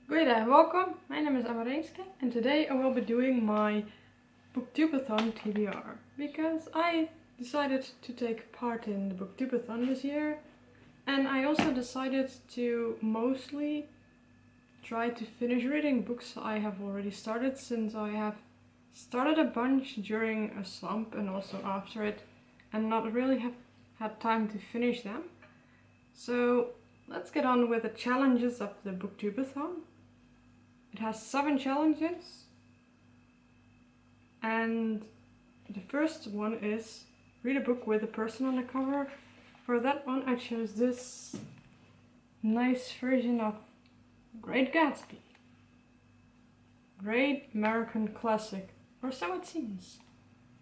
Great day, welcome. My name is Amarenske and today I will be doing my BookTube-a-Thon TBR because I decided to take part in the BookTube-a-Thon this year, and I also decided to mostly try to finish reading books I have already started, since I have started a bunch during a slump and also after it and not really have had time to finish them. So let's get on with the challenges of the BookTube-a-Thon. It has 7 challenges, and the first one is read a book with a person on the cover. For that one I chose this nice version of Great Gatsby. Great American classic, or so it seems.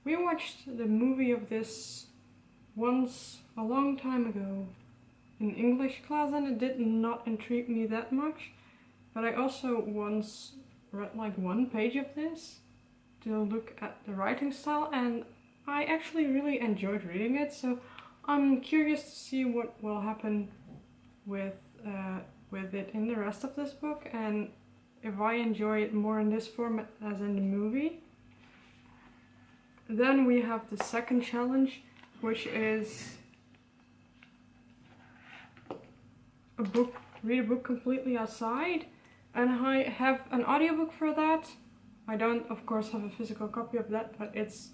We watched the movie of this once a long time ago in English class and it did not intrigue me that much. But I also once read like one page of this to look at the writing style, and I actually really enjoyed reading it, so I'm curious to see what will happen with it in the rest of this book, and if I enjoy it more in this format as in the movie. Then we have the second challenge, which is read a book completely outside. And I have an audiobook for that. I don't, of course, have a physical copy of that, but it's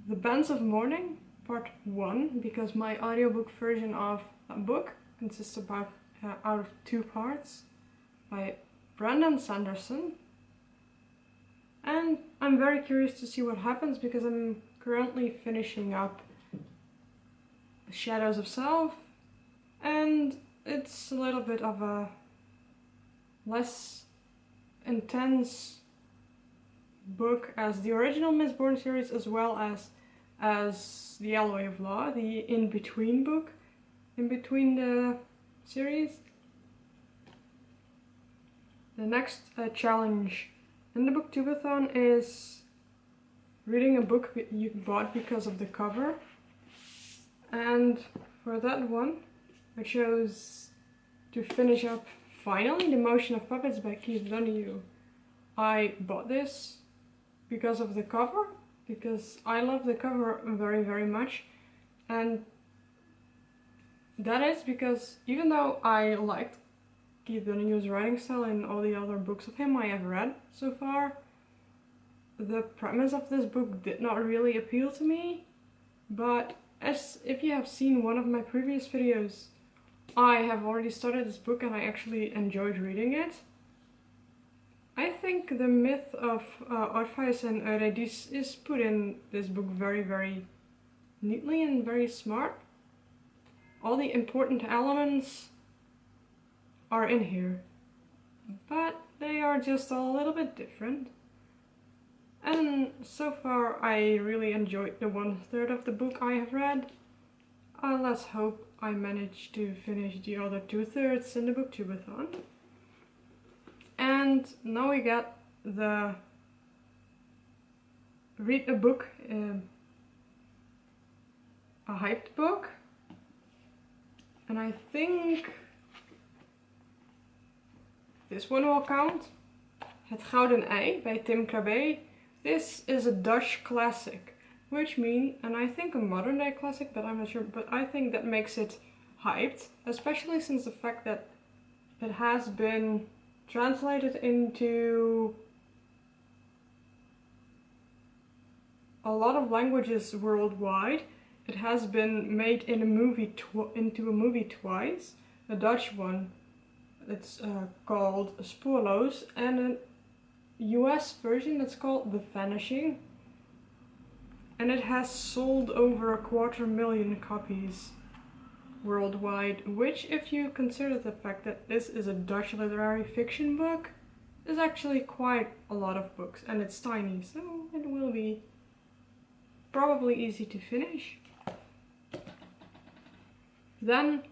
The Bands of Morning, Part 1, because my audiobook version of that book consists out of 2 parts by Brandon Sanderson. And I'm very curious to see what happens because I'm currently finishing up Shadows of Self, and it's a little bit of a less intense book as the original Mistborn series, as well as the Alloy of Law, the in-between book, in between the series. The next challenge in the BookTube-a-Thon is reading a book you bought because of the cover. And for that one, I chose to finish up finally The Motion of Puppets by Keith Donoghue. I bought this because of the cover, because I love the cover very, very much. And that is because even though I liked Keith Donoghue's writing style and all the other books of him I have read so far, the premise of this book did not really appeal to me. But as if you have seen one of my previous videos, I have already started this book and I actually enjoyed reading it. I think the myth of Orpheus and Eurydice is put in this book very, very neatly and very smart. All the important elements are in here, but they are just a little bit different. And so far I really enjoyed the 1/3 of the book I have read. Let's hope I managed to finish the other 2/3 in the BookTube-a-Thon. And now we got the read a book, a hyped book. And I think this one will count. Het Gouden Ei by Tim Krabbe. This is a Dutch classic, which means, and I think a modern day classic, but I'm not sure, but I think that makes it hyped, especially since the fact that it has been translated into a lot of languages worldwide. It has been made in into a movie twice, a Dutch one, it's called Spoorloos, and a US version that's called The Vanishing. And it has sold over 250,000 copies worldwide, which, if you consider the fact that this is a Dutch literary fiction book, is actually quite a lot of books, and it's tiny, so it will be probably easy to finish. Then,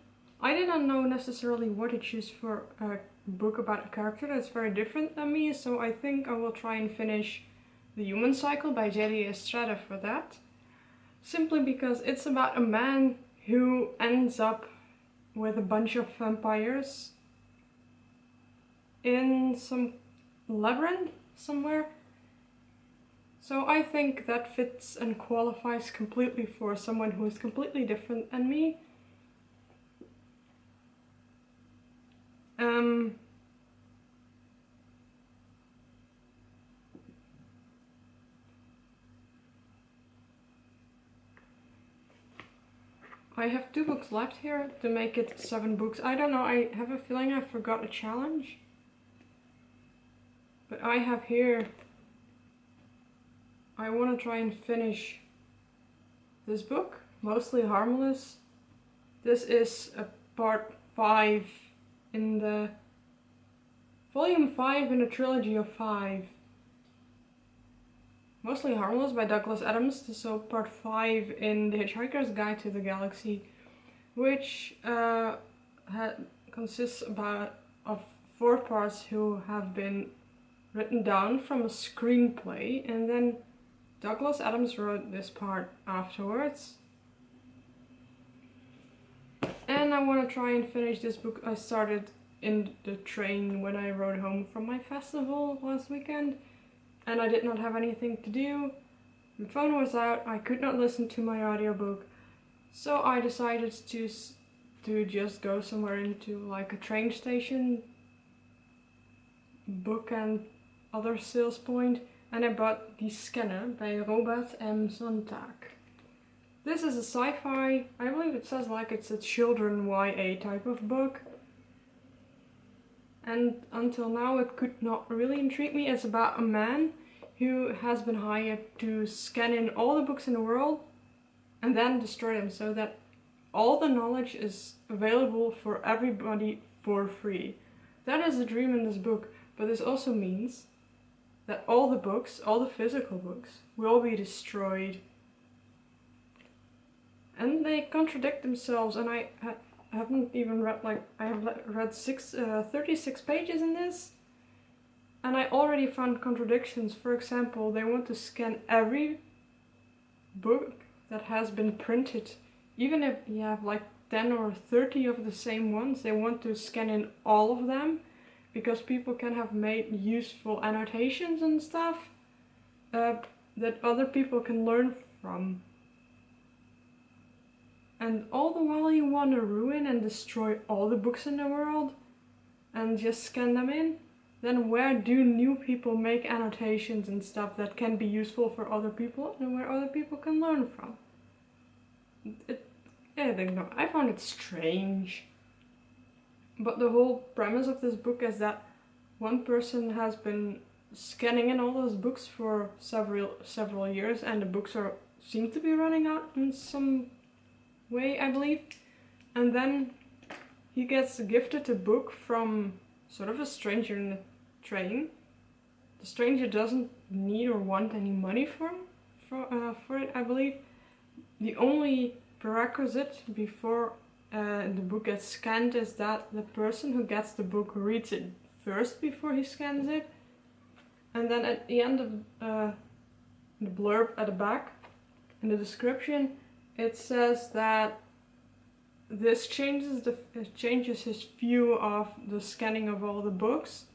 I did not know necessarily what to choose for a book about a character that's very different than me, so I think I will try and finish The Human Cycle by J.D. Estrada for that. Simply because it's about a man who ends up with a bunch of vampires in some labyrinth somewhere. So I think that fits and qualifies completely for someone who is completely different than me. I have 2 books left here to make it 7 books. I don't know, I have a feeling I forgot a challenge. But I have here, I want to try and finish this book, Mostly Harmless. This is a part 5 in the volume 5 in a trilogy of 5. Mostly Harmless by Douglas Adams, so part 5 in The Hitchhiker's Guide to the Galaxy, which consists of 4 parts who have been written down from a screenplay, and then Douglas Adams wrote this part afterwards. And I want to try and finish this book. I started in the train when I rode home from my festival last weekend, and I did not have anything to do. My phone was out, I could not listen to my audiobook, so I decided to just go somewhere into like a train station, book and other sales point, and I bought The Scanner by Robert M. Sonntag. This is a sci-fi, I believe it says like it's a children YA type of book. And until now it could not really intrigue me. It's about a man who has been hired to scan in all the books in the world and then destroy them so that all the knowledge is available for everybody for free. That is the dream in this book, but this also means that all the books, all the physical books, will be destroyed. And they contradict themselves, and I haven't even read, like, I have read 36 pages in this, and I already found contradictions. For example, they want to scan every book that has been printed. Even if you have like 10 or 30 of the same ones, they want to scan in all of them, because people can have made useful annotations and stuff that other people can learn from. And all the while you want to ruin and destroy all the books in the world and just scan them in, then where do new people make annotations and stuff that can be useful for other people and where other people can learn from? I don't know, I found it strange. But the whole premise of this book is that one person has been scanning in all those books for several years, and the books seem to be running out in some way, I believe. And then he gets gifted a book from sort of a stranger in the train. The stranger doesn't need or want any money for it, I believe. The only prerequisite before the book gets scanned is that the person who gets the book reads it first before he scans it. And then at the end of the blurb at the back, in the description, it says that this changes his view of the scanning of all the books,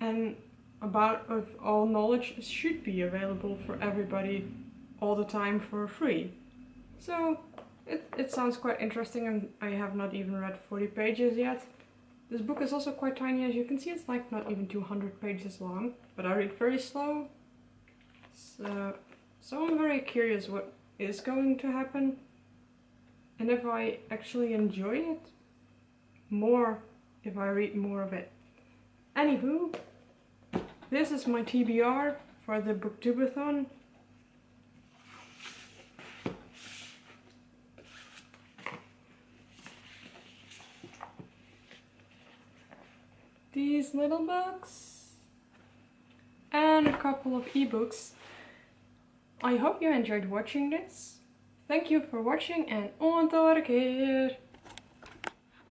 and about if all knowledge should be available for everybody all the time for free. So it sounds quite interesting, and I have not even read 40 pages yet. This book is also quite tiny, as you can see. It's like not even 200 pages long, but I read very slow. So I'm very curious what is going to happen, and if I actually enjoy it more if I read more of it. Anywho, this is my TBR for the BookTube-a-Thon. These little books and a couple of ebooks. I hope you enjoyed watching this. Thank you for watching, and on tot de keer!